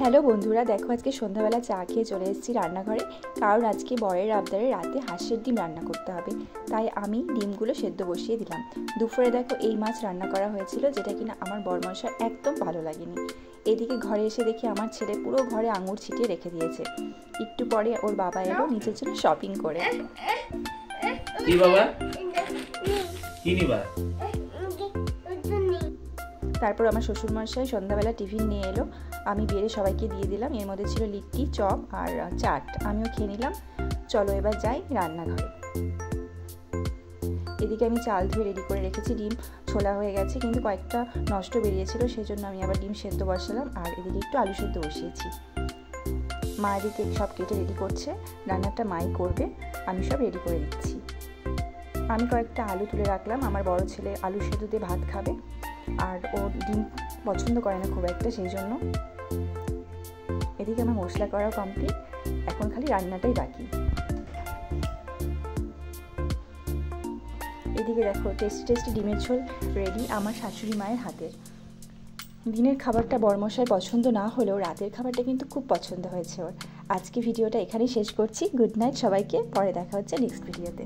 Hello বন্ধুরা, দেখো আজকে সন্ধ্যাবেলা চা খেয়ে চলে এসেছি রান্নাঘরে। কারণ আজকে বরের আবদারে রাতে হাঁসের ডিম রান্না করতে হবে, তাই আমি ডিমগুলো সেদ্ধ বসিয়ে দিলাম। দুপুরে দেখো এই মাছ রান্না করা হয়েছিল, যেটা কিনা আমার বরমশার একদম ভালো লাগেনি। এদিকে ঘরে এসে দেখি আমার ছেলে পুরো ঘরে আঙুর ছিটিয়ে রেখে দিয়েছে। একটু পরে ওর বাবা এলো নিচের জন্য শপিং করে। কি বাবা কি নিবা? তারপর আমার শ্বশুরমশাই সন্ধ্যাবেলা টিফিন নিয়ে এলো, আমি বেড়ে সবাইকে দিয়ে দিলাম। এর মধ্যে ছিল লিট্টি, চপ আর চাট, আমিও খেয়ে নিলাম। চলো এবার যাই রান্নাঘরে। এদিকে আমি চাল ধুয়ে রেডি করে রেখেছি, ডিম ছোলা হয়ে গেছে, কিন্তু কয়েকটা নষ্ট বেরিয়েছিল, সেই জন্য আমি আবার ডিম সেদ্ধ বসালাম। আর এদিকে একটু আলু সেদ্ধ বসিয়েছি। মা এদিকে সব কেটে রেডি করছে, রান্নাটা মাই করবে, আমি সব রেডি করে দিচ্ছি। আমি কয়েকটা আলু তুলে রাখলাম, আমার বড় ছেলে আলু সেদ্ধ দিয়ে ভাত খাবে, আর ও ডিম পছন্দ করে না খুব একটা, সেই জন্য। এদিকে আমার মশলা করাও কমপ্লিট, এখন খালি রান্নাটাই বাকি। এদিকে দেখো টেস্টি টেস্টি ডিমের ঝোল রেডি আমার শাশুড়ি মায়ের হাতের। দিনের খাবারটা বরমশাই পছন্দ না হলেও রাতের খাবারটা কিন্তু খুব পছন্দ হয়েছে ওর। আজকে ভিডিওটা এখানেই শেষ করছি। গুড নাইট সবাইকে, পরে দেখা হচ্ছে নেক্সট ভিডিওতে।